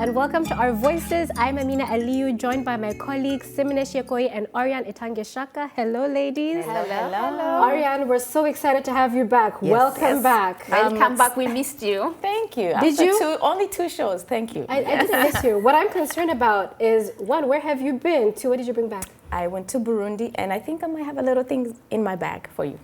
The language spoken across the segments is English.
and welcome to Our Voices. I'm Amina Aliyu, joined by my colleagues Simone Shekoi and Oriane Itange-Shaka. Hello, ladies. Hello. Oriane, we're so excited to have you back. Yes. Welcome back. Welcome back. We missed you. Thank you. Did you? Only 2 shows. Thank you. I didn't miss you. What I'm concerned about is, 1, where have you been? 2, what did you bring back? I went to Burundi, and I think I might have a little thing in my bag for you.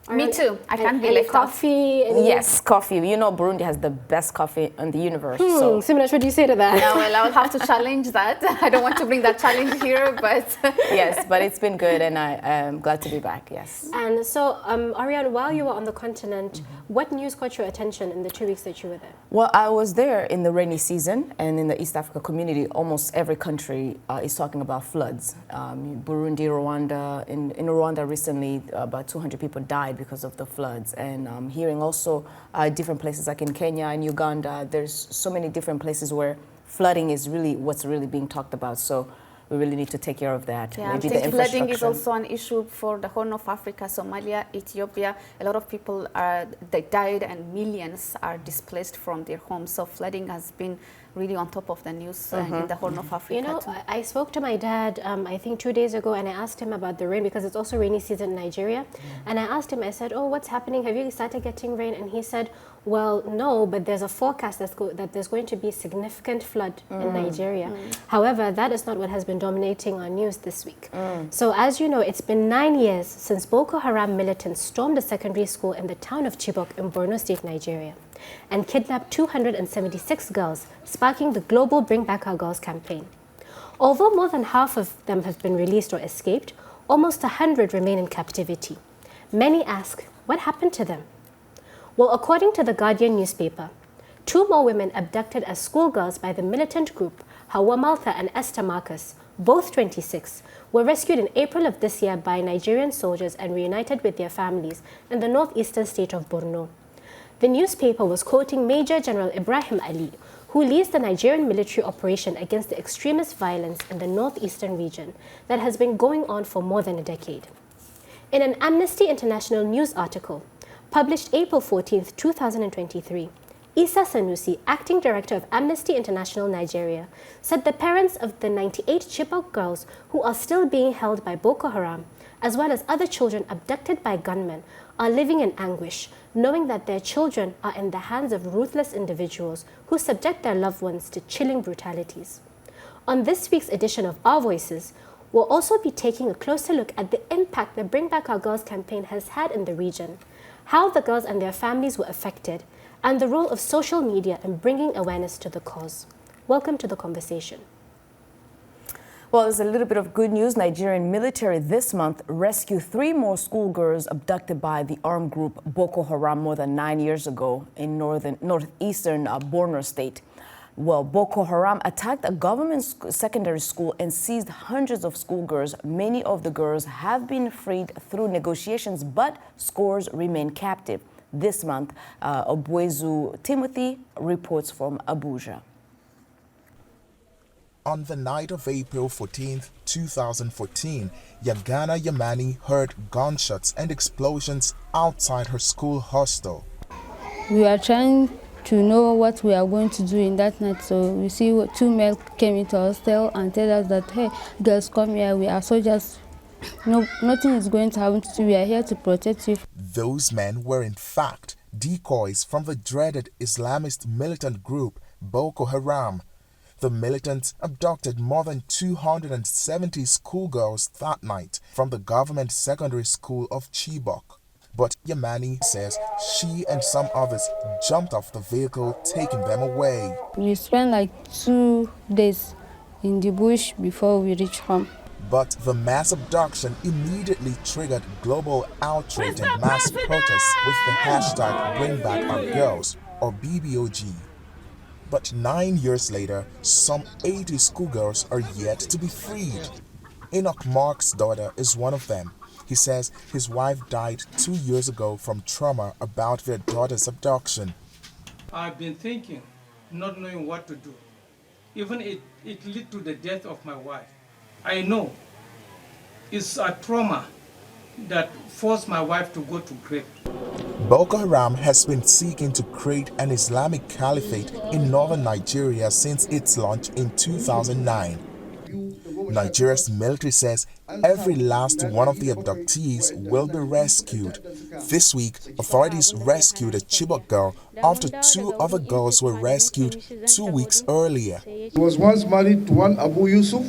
Me too. I can't be left coffee? Yes, coffee. You know, Burundi has the best coffee in the universe. So. Simone, what do you say to that? Yeah, well, I will have to challenge that. I don't want to bring that challenge here, but... Yes, but it's been good, and I am glad to be back, yes. And so, Oriane, while you were on the continent, what news caught your attention in the 2 weeks that you were there? Well, I was there in the rainy season, and in the East Africa community, almost every country is talking about floods. Burundi, Rwanda. In Rwanda recently, about 200 people died because of the floods, and I'm hearing also different places like in Kenya and Uganda. There's so many different places where flooding is really what's really being talked about. So we really need to take care of that. Yeah, maybe I think flooding is also an issue for the Horn of Africa, Somalia, Ethiopia. A lot of people they died, and millions are displaced from their homes. So flooding has been really on top of the news in the Horn of Africa. You know, I spoke to my dad, I think 2 days ago, and I asked him about the rain because it's also rainy season in Nigeria. And I asked him, I said, oh, what's happening? Have you started getting rain? And he said, well, no, but there's a forecast that there's going to be significant flood in Nigeria. However, that is not what has been dominating our news this week. So as you know, it's been 9 years since Boko Haram militants stormed a secondary school in the town of Chibok in Borno State, Nigeria, and kidnapped 276 girls, sparking the global Bring Back Our Girls campaign. Although more than half of them have been released or escaped, almost 100 remain in captivity. Many ask, what happened to them? Well, according to the Guardian newspaper, 2 more women abducted as schoolgirls by the militant group Hawa Malta and Esther Marcus, both 26, were rescued in April of this year by Nigerian soldiers and reunited with their families in the northeastern state of Borno. The newspaper was quoting Major General Ibrahim Ali, who leads the Nigerian military operation against the extremist violence in the northeastern region that has been going on for more than a decade. In an Amnesty International news article published April 14, 2023, Issa Sanusi, acting director of Amnesty International Nigeria, said the parents of the 98 Chibok girls who are still being held by Boko Haram, as well as other children abducted by gunmen, are living in anguish, knowing that their children are in the hands of ruthless individuals who subject their loved ones to chilling brutalities. On this week's edition of Our Voices, we'll also be taking a closer look at the impact the Bring Back Our Girls campaign has had in the region, how the girls and their families were affected, and the role of social media in bringing awareness to the cause. Welcome to the conversation. Well, there's a little bit of good news. Nigerian military this month rescued 3 more schoolgirls abducted by the armed group Boko Haram more than 9 years ago in northeastern Borno State. Well, Boko Haram attacked a government secondary school and seized hundreds of schoolgirls. Many of the girls have been freed through negotiations, but scores remain captive. This month, Obwezu Timothy reports from Abuja. On the night of April 14, 2014, Yagana Yamani heard gunshots and explosions outside her school hostel. We are trying to know what we are going to do in that night, so we see 2 men came into our hostel and tell us that, hey, girls, come here, we are soldiers. No, nothing is going to happen to you, we are here to protect you. Those men were in fact decoys from the dreaded Islamist militant group Boko Haram. The militants abducted more than 270 schoolgirls that night from the government secondary school of Chibok. But Yamani says she and some others jumped off the vehicle, taking them away. We spent like 2 days in the bush before we reached home. But the mass abduction immediately triggered global outrage and mass protests with the hashtag #BringBackOurGirls, or BBOG. But 9 years later, some 80 schoolgirls are yet to be freed. Enoch Mark's daughter is one of them. He says his wife died 2 years ago from trauma about their daughter's abduction. I've been thinking, not knowing what to do. Even it led to the death of my wife. I know it's a trauma that forced my wife to go to grave. Boko Haram has been seeking to create an Islamic caliphate in northern Nigeria since its launch in 2009. Nigeria's military says every last one of the abductees will be rescued. This week, authorities rescued a Chibok girl after 2 other girls were rescued 2 weeks earlier. She was once married to one Abu Yusuf,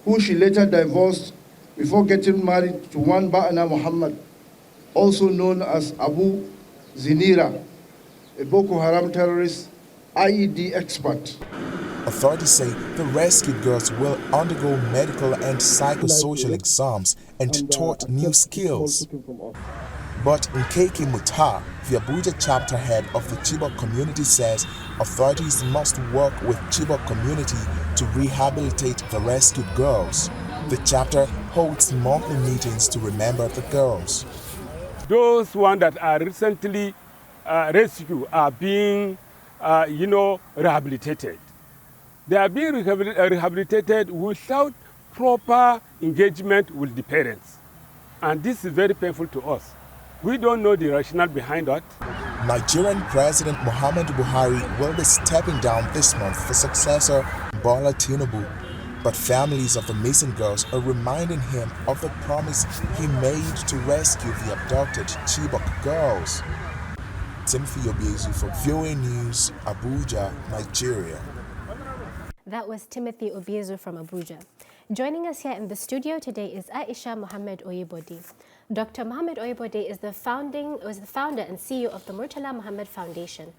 who she later divorced before getting married to one Ba'ana Muhammad, also known as Abu Zinira, a Boko Haram terrorist, IED expert. Authorities say the rescued girls will undergo medical and psychosocial exams and taught new skills. But Nkeke Mutar, the Abuja chapter head of the Chibok community, says authorities must work with Chibok community to rehabilitate the rescued girls. The chapter holds monthly meetings to remember the girls. Those ones that are recently rescued are being, rehabilitated. They are being rehabilitated without proper engagement with the parents. And this is very painful to us. We don't know the rationale behind that. Nigerian President Muhammadu Buhari will be stepping down this month for successor Bola Tinubu. But families of the missing girls are reminding him of the promise he made to rescue the abducted Chibok girls. Timothy Obiezu for VOA News, Abuja, Nigeria. That was Timothy Obiezu from Abuja. Joining us here in the studio today is Aisha Oyibodi. Dr. Mohammed Oyibodi is the founder and CEO of the Murtala Muhammad Foundation,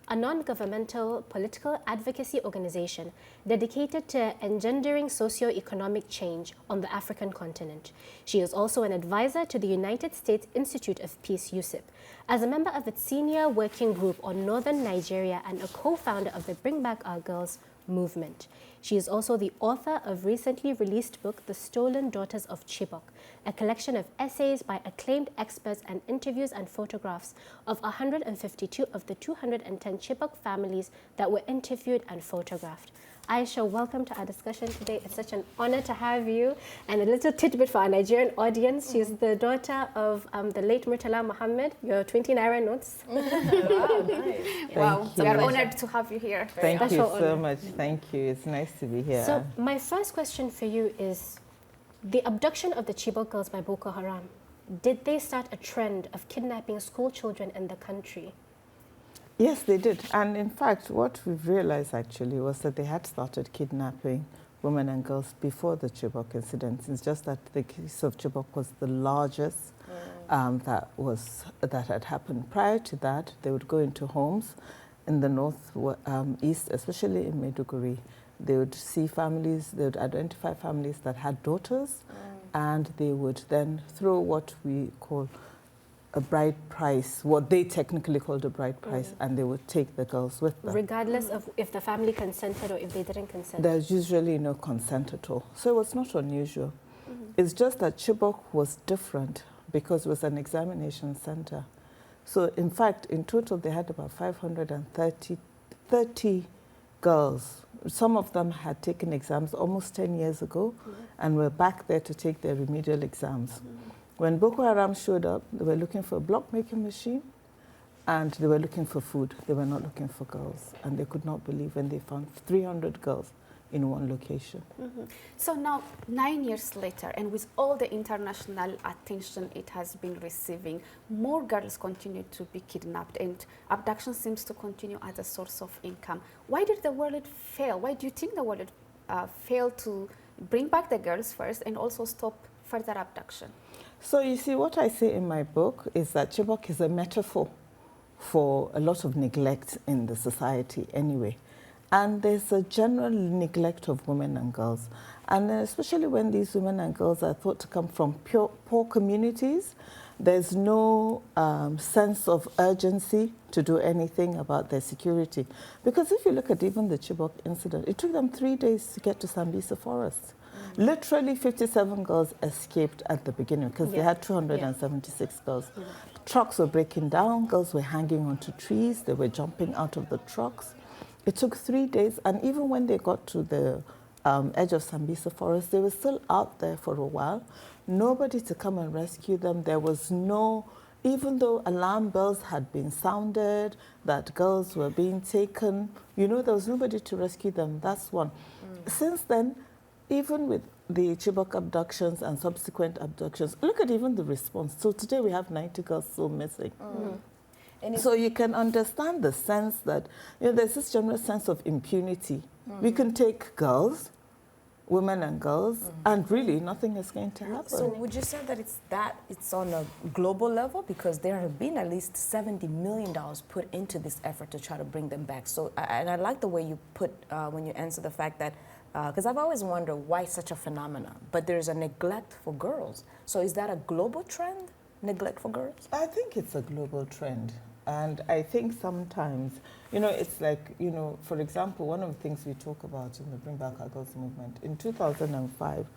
a non-governmental political advocacy organization dedicated to engendering socio-economic change on the African continent. She is also an advisor to the United States Institute of Peace, USIP, as a member of its senior working group on northern Nigeria and a co-founder of the Bring Back Our Girls movement. She is also the author of recently released book, The Stolen Daughters of Chibok, a collection of essays by acclaimed experts and interviews and photographs of 152 of the 210 Chibok families that were interviewed and photographed. Aisha, welcome to our discussion today. It's such an honor to have you. And a little tidbit for our Nigerian audience. She's the daughter of the late Murtala Muhammad, your 20 naira notes. Wow, nice. Wow, we are honored to have you here. Thank you so much. Thank you. It's nice to be here. So my first question for you is, the abduction of the Chibok girls by Boko Haram, did they start a trend of kidnapping school children in the country? Yes, they did. And in fact, what we've realized actually was that they had started kidnapping women and girls before the Chibok incident. It's just that the case of Chibok was the largest that had happened. Prior to that, they would go into homes in the north east, especially in Maiduguri. They would see families, they would identify families that had daughters, and they would then throw what we call a bride price, what they technically called a bride price, and they would take the girls with them. Regardless of if the family consented or if they didn't consent? There's usually no consent at all. So it was not unusual. It's just that Chibok was different because it was an examination center. So in fact, in total, they had about 530 girls. Some of them had taken exams almost 10 years ago and were back there to take their remedial exams. When Boko Haram showed up, they were looking for a block-making machine and they were looking for food. They were not looking for girls. And they could not believe when they found 300 girls in one location. So now, 9 years later, and with all the international attention it has been receiving, more girls continue to be kidnapped and abduction seems to continue as a source of income. Why did the world fail? Why do you think the world failed to bring back the girls first and also stop further abduction? So you see, what I say in my book is that Chibok is a metaphor for a lot of neglect in the society anyway. And there's a general neglect of women and girls. And especially when these women and girls are thought to come from poor communities, there's no sense of urgency to do anything about their security. Because if you look at even the Chibok incident, it took them 3 days to get to Sambisa Forest. Literally 57 girls escaped at the beginning because they had 276 girls. Trucks were breaking down, girls were hanging onto trees, they were jumping out of the trucks. It took 3 days, and even when they got to the edge of Sambisa Forest, they were still out there for a while. Nobody to come and rescue them. There was no even though alarm bells had been sounded, that girls were being taken, you know, there was nobody to rescue them. That's one. Since then, even with the Chibok abductions and subsequent abductions, look at even the response. So today we have 90 girls still missing. And so you can understand the sense that, you know, there's this general sense of impunity. We can take girls, women and girls, and really nothing is going to happen. So would you say that it's on a global level? Because there have been at least $70 million put into this effort to try to bring them back. So, and I like the way you put, when you answer the fact that, because I've always wondered why such a phenomenon, but there's a neglect for girls. So is that a global trend, neglect for girls? I think it's a global trend. And I think sometimes, you know, it's like, you know, for example, one of the things we talk about in the Bring Back Our Girls movement, in 2005,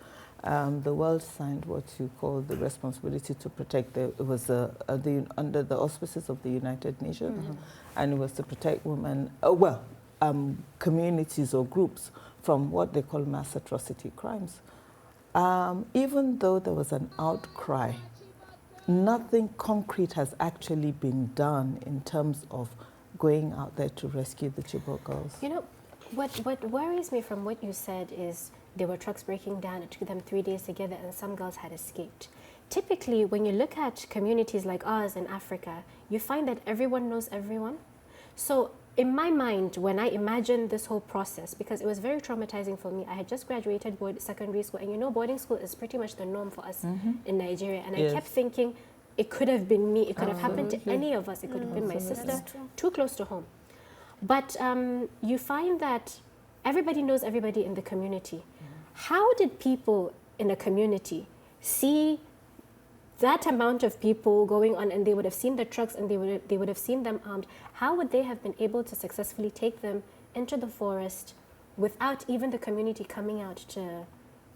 the world signed what you call the responsibility to protect, it was under the auspices of the United Nations, and it was to protect women, communities or groups from what they call mass atrocity crimes. Even though there was an outcry, nothing concrete has actually been done in terms of going out there to rescue the Chibok girls. You know, what worries me from what you said is there were trucks breaking down. It took them 3 days to get there, and some girls had escaped. Typically, when you look at communities like ours in Africa, you find that everyone knows everyone. So in my mind, when I imagine this whole process, because it was very traumatizing for me, I had just graduated secondary school, and you know, boarding school is pretty much the norm for us in Nigeria. And I kept thinking, it could have been me. It could have happened to any of us. It could have been my sister, too close to home. But you find that everybody knows everybody in the community. How did people in a community see that amount of people going on, and they would have seen the trucks and they would have seen them armed? How would they have been able to successfully take them into the forest without even the community coming out to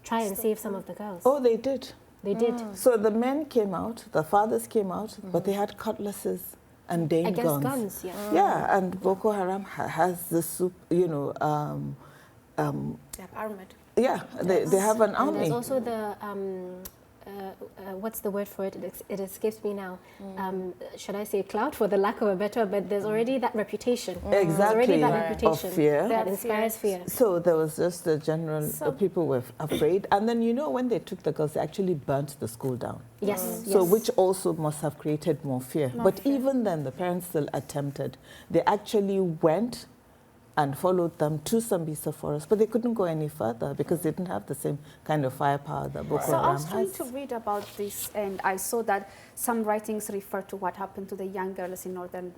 try and save some of the girls? Oh, they did. They did. So the men came out, the fathers came out, but they had cutlasses and Dane Against guns. yeah. Yeah, and Boko Haram has this, you know, They have armored. yeah, they have an army. And there's also the what's the word for it? It escapes me now. Should I say clout for the lack of a better? But there's already that reputation. Exactly. There's already that reputation of fear. that inspires fear. So there was just a general, people were afraid. And then, you know, when they took the girls, they actually burnt the school down. Yes. So which also must have created more fear. But even then, the parents still attempted. They actually went and followed them to Sambisa Forest, but they couldn't go any further because they didn't have the same kind of firepower that Boko Haram has. So I was trying to read about this, and I saw that some writings refer to what happened to the young girls in northern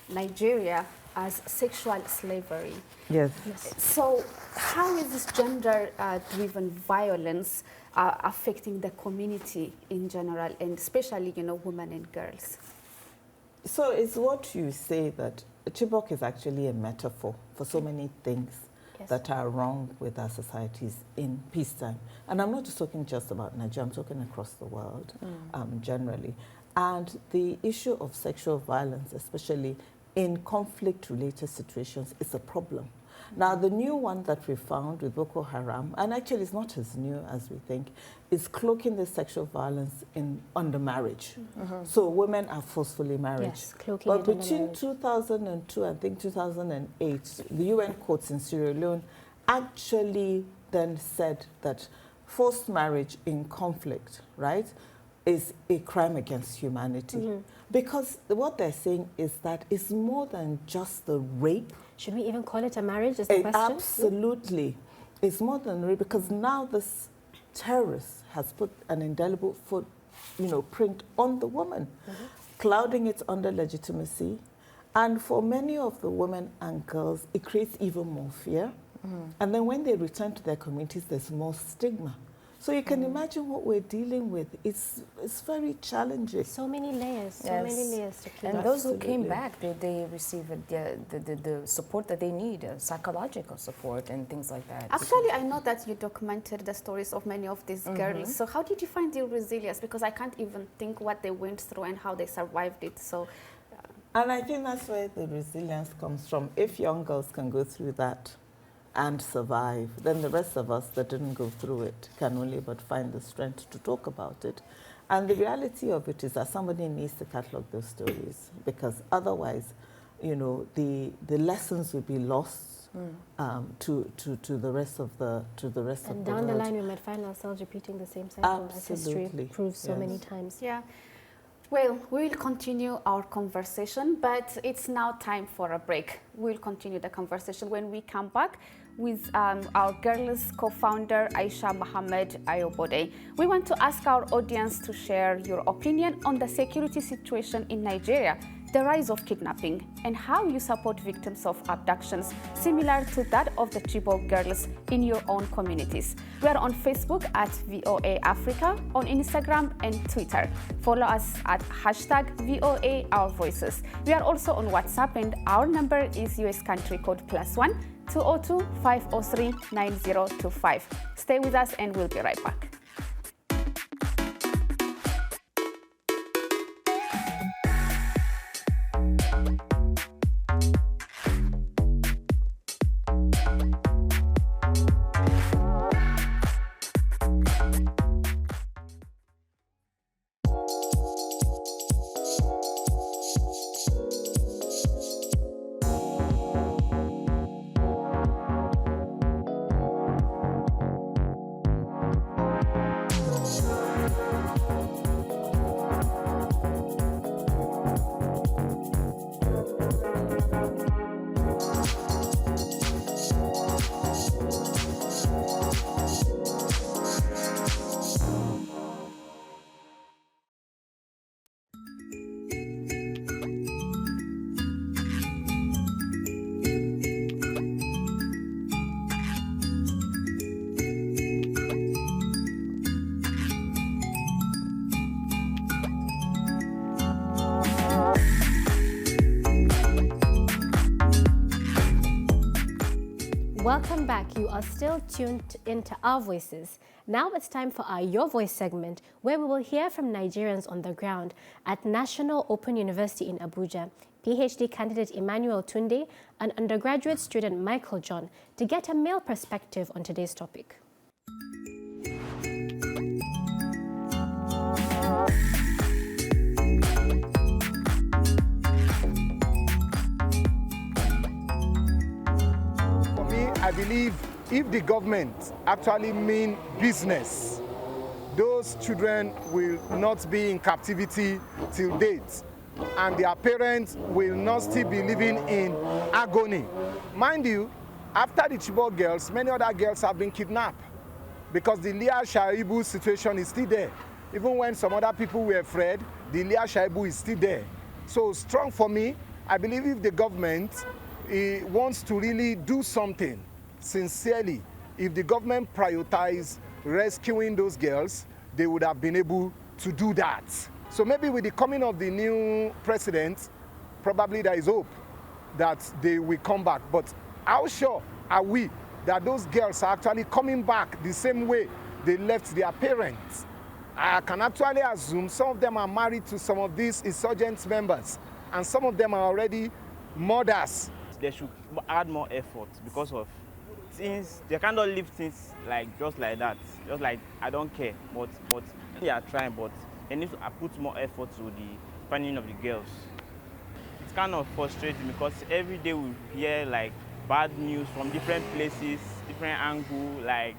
Nigeria as sexual slavery. Yes. So how is this gender-driven violence affecting the community in general, and especially, you know, women and girls? So it's what you say that Chibok is actually a metaphor for so many things that are wrong with our societies in peacetime. And I'm not just talking just about Nigeria, I'm talking across the world generally. And the issue of sexual violence, especially in conflict-related situations, is a problem. Now, the new one that we found with Boko Haram, and actually it's not as new as we think, is cloaking the sexual violence under marriage. So women are forcefully married. Yes, cloaking but it under between marriage. 2002 and I think 2008, the UN courts in Sierra Leone actually then said that forced marriage in conflict, right, is a crime against humanity. Because what they're saying is that it's more than just the rape. Should we even call it a marriage, is the question? Absolutely. It's more than rape, because now this terrorist has put an indelible print on the woman, clouding it under legitimacy. And for many of the women and girls, it creates even more fear. And then when they return to their communities, there's more stigma. So you can imagine what we're dealing with. It's very challenging. So many layers, so many layers to keep. And those who came back, they receive the support that they need, psychological support and things like that. Actually, I know that you documented the stories of many of these girls. So how did you find their resilience? Because I can't even think what they went through and how they survived it. So, and I think that's where the resilience comes from. If young girls can go through that, and survive. Then the rest of us that didn't go through it can only but find the strength to talk about it. And the reality of it is that somebody needs to catalog those stories, because otherwise, you know, the lessons will be lost to the rest of the world. And down the line, we might find ourselves repeating the same cycle as history proves so many times. Yeah. Well, we'll continue our conversation, but it's now time for a break. We'll continue the conversation when we come back with our Girls co-founder, Aisha Oyibodi. We want to ask our audience to share your opinion on the security situation in Nigeria, the rise of kidnapping, and how you support victims of abductions similar to that of the Chibok girls in your own communities. We are on Facebook at VOAAfrica, on Instagram and Twitter. Follow us at #VOAOurVoices. We are also on WhatsApp, and our number is US country code +1 202 503 9025. Stay with us and we'll be right back. Welcome back. You are still tuned into Our Voices. Now it's time for our Your Voice segment, where we will hear from Nigerians on the ground at National Open University in Abuja, PhD candidate Emmanuel Tunde, and undergraduate student Michael John, to get a male perspective on today's topic. I believe if the government actually mean business, those children will not be in captivity till date, and their parents will not still be living in agony. Mind you, after the Chibok girls, many other girls have been kidnapped because the Aisha Oyibodi situation is still there. Even when some other people were afraid, the Aisha Oyibodi is still there. So strong for me, I believe if the government wants to really do something sincerely, if the government prioritized rescuing those girls, they would have been able to do that. So maybe with the coming of the new president, probably there is hope that they will come back. But how sure are we that those girls are actually coming back the same way they left their parents? I can actually assume some of them are married to some of these insurgent members, and some of them are already mothers. They should add more effort, because of things, they cannot leave things like just like that, just like I don't care, but they are trying, but they need to put more effort to the finding of the girls. It's kind of frustrating because every day we hear like bad news from different places, different angles, like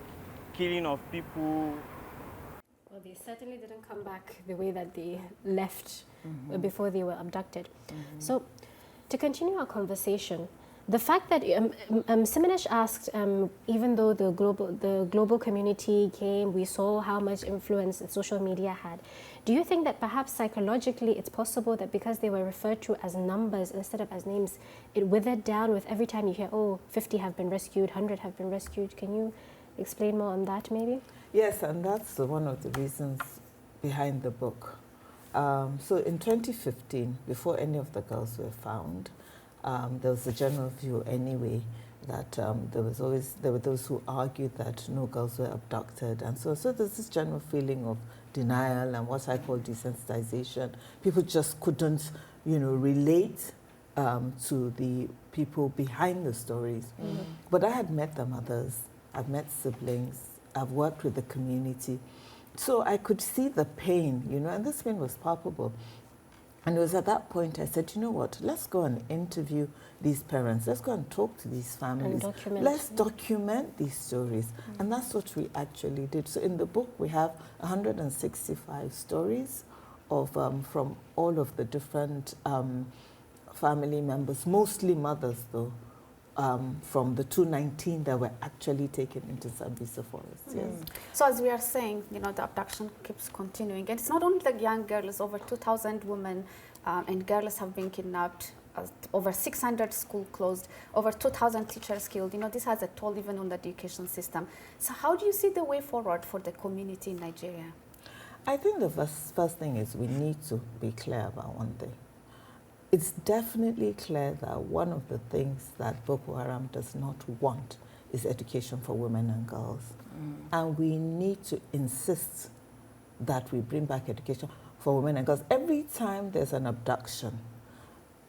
killing of people. Well, they certainly didn't come back the way that they left before they were abducted. So, to continue our conversation, the fact that Siminesh asked, even though the global community came, we saw how much influence social media had. Do you think that perhaps psychologically it's possible that because they were referred to as numbers instead of as names, it withered down with every time you hear, oh, 50 have been rescued, 100 have been rescued? Can you explain more on that, maybe? Yes, and that's one of the reasons behind the book. So in 2015, before any of the girls were found, there was a general view anyway that there were those who argued that no girls were abducted, and so there's this general feeling of denial and what I call desensitization. People just couldn't, relate to the people behind the stories. But I had met the mothers, I've met siblings, I've worked with the community. So I could see the pain, you know, and this pain was palpable. And it was at that point I said, you know what, let's go and interview these parents. Let's go and talk to these families. Let's document these stories. And that's what we actually did. So in the book, we have 165 stories of from all of the different family members, mostly mothers though, from the 219 that were actually taken into Sambisa Forest. Yes. So as we are saying, you know, the abduction keeps continuing. And it's not only the young girls, over 2,000 women and girls have been kidnapped, over 600 schools closed, over 2,000 teachers killed. You know, this has a toll even on the education system. So how do you see the way forward for the community in Nigeria? I think the first thing is we need to be clear about one thing. It's definitely clear that one of the things that Boko Haram does not want is education for women and girls. And we need to insist that we bring back education for women and girls. Every time there's an abduction,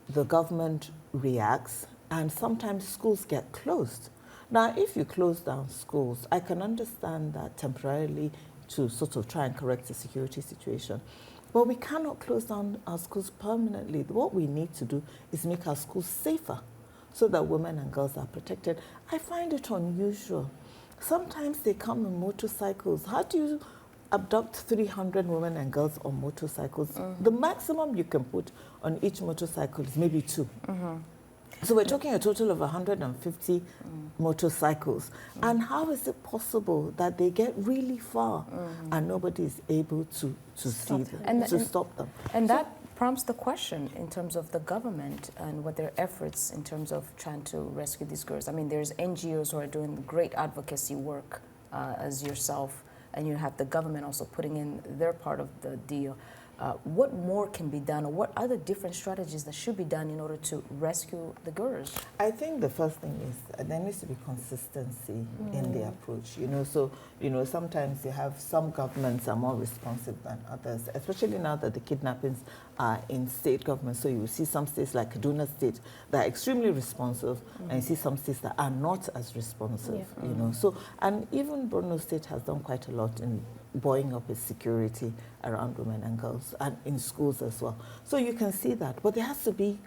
the government reacts and sometimes schools get closed. Now, if you close down schools, I can understand that temporarily to sort of try and correct the security situation. But we cannot close down our schools permanently. What we need to do is make our schools safer so that women and girls are protected. I find it unusual. Sometimes they come on motorcycles. How do you abduct 300 women and girls on motorcycles? The maximum you can put on each motorcycle is maybe 2. So we're talking a total of 150 motorcycles. And how is it possible that they get really far and nobody is able to see them, and stop them? And that prompts the question in terms of the government and what their efforts in terms of trying to rescue these girls. I mean, there's NGOs who are doing great advocacy work as yourself, and you have the government also putting in their part of the deal. What more can be done, or what other different strategies that should be done in order to rescue the girls? I think the first thing is there needs to be consistency in the approach. You know, so sometimes you have some governments are more responsive than others, especially now that the kidnappings are in state government. So you will see some states like Kaduna State that are extremely responsive, and you see some states that are not as responsive. You know, so and even Borno State has done quite a lot in buoying up its security around women and girls, and in schools as well. So you can see that, but there has to be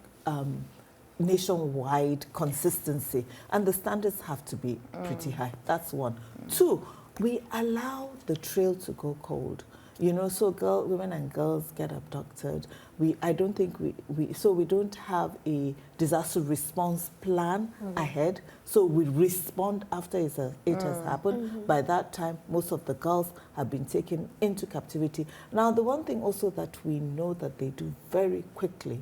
nationwide consistency, and the standards have to be pretty high. That's one. 2, we allow the trail to go cold. You know, so women and girls get abducted. I don't think we don't have a disaster response plan ahead. So we respond after it has happened. By that time, most of the girls have been taken into captivity. Now, the one thing also that we know that they do very quickly,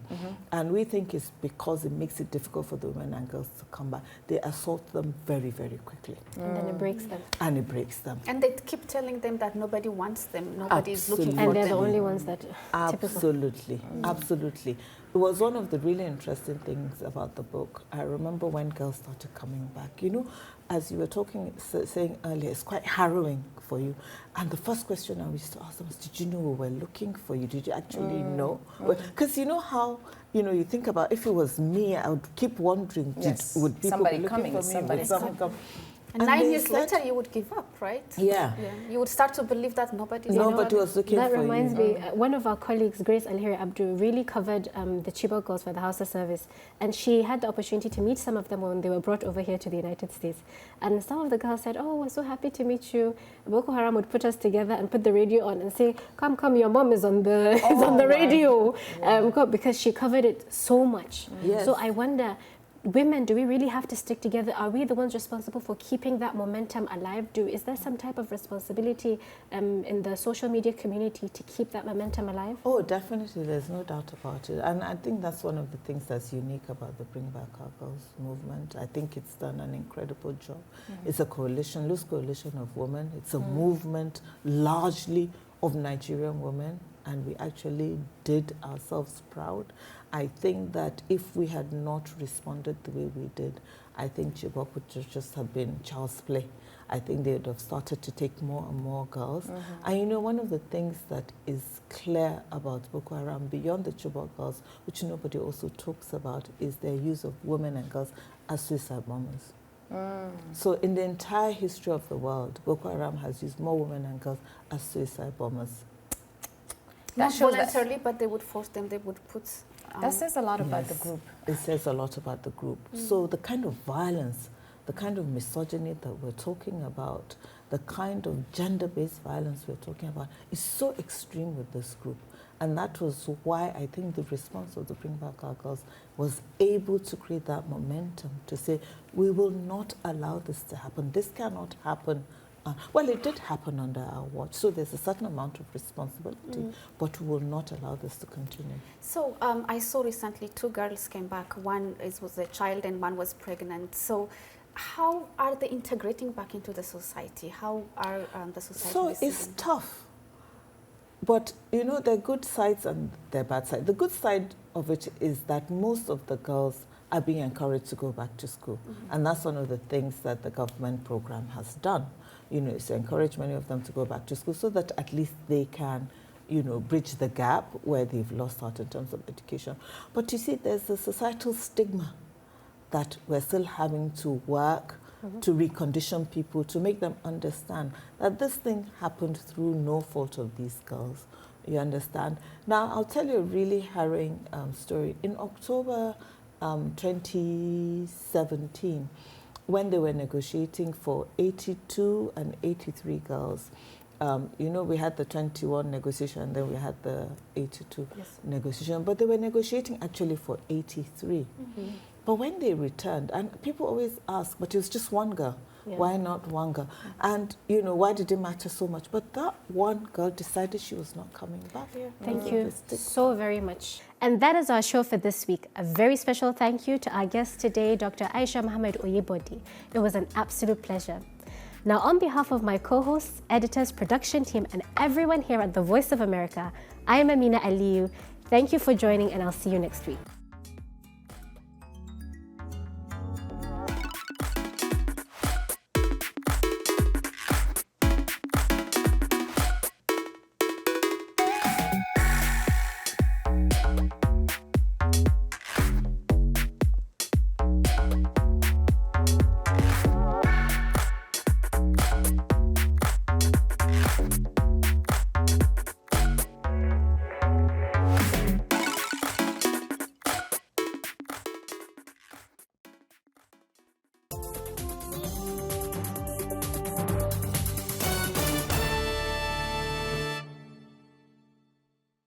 and we think is because it makes it difficult for the women and girls to come back, they assault them very, very quickly. And then it breaks them. And it breaks them. And they keep telling them that nobody wants them, nobody is looking for them. And they're the only ones that... Absolutely. Absolutely. It was one of the really interesting things about the book. I remember when girls started coming back. You know, as you were saying earlier, it's quite harrowing for you. And the first question I used to ask them was, did you know we were looking for you? Did you actually know? Because you know how, you think about, if it was me, I would keep wondering, would people be looking for me? Would someone come? And 9 years later, you would give up, right? Yeah. You would start to believe that nobody was looking for you. That reminds me, one of our colleagues, Grace Alheri Abdul, really covered the Chibok girls for the House of Service. And she had the opportunity to meet some of them when they were brought over here to the United States. And some of the girls said, oh, we're so happy to meet you. Boko Haram would put us together and put the radio on and say, come, your mom is on the radio. Because she covered it so much. Yes. So I wonder, women, do we really have to stick together? Are we the ones responsible for keeping that momentum alive? Is there some type of responsibility in the social media community to keep that momentum alive? Oh, definitely. There's no doubt about it. And I think that's one of the things that's unique about the Bring Back Our Girls movement. I think it's done an incredible job. It's a coalition, loose coalition of women. It's a movement largely of Nigerian women, and we actually did ourselves proud. I think that if we had not responded the way we did, I think Chibok would just have been child's play. I think they would have started to take more and more girls. And you know, one of the things that is clear about Boko Haram, beyond the Chibok girls, which nobody also talks about, is their use of women and girls as suicide bombers. So in the entire history of the world, Boko Haram has used more women and girls as suicide bombers. Not voluntarily, but they would force them, they would put... that says a lot about the group. It says a lot about the group. So the kind of violence, the kind of misogyny that we're talking about, the kind of gender-based violence we're talking about is so extreme with this group. And that was why I think the response of the Bring Back Our Girls was able to create that momentum to say, we will not allow this to happen. This cannot happen. Well, it did happen under our watch, so there's a certain amount of responsibility, but we will not allow this to continue. So I saw recently 2 girls came back. One was a child and one was pregnant. So how are they integrating back into the society? How are the society So receiving? it's tough. But, you know, there are good sides and there are bad sides. The good side of it is that most of the girls are being encouraged to go back to school. And that's one of the things that the government program has done. You know, it's to encourage many of them to go back to school so that at least they can, you know, bridge the gap where they've lost out in terms of education. But you see, there's a societal stigma that we're still having to work to recondition people, to make them understand that this thing happened through no fault of these girls. You understand? Now, I'll tell you a really harrowing story. In October 2017, when they were negotiating for 82 and 83 girls, you know, we had the 21 negotiation and then we had the 82 negotiation, but they were negotiating actually for 83. But when they returned, and people always ask, but it was just one girl. Why not one girl? And, you know, why did it matter so much? But that one girl decided she was not coming back. Thank you so very much. And that is our show for this week. A very special thank you to our guest today, Dr. Aisha Oyibodi. It was an absolute pleasure. Now, on behalf of my co-hosts, editors, production team, and everyone here at The Voice of America, I am Amina Aliyu. Thank you for joining, and I'll see you next week.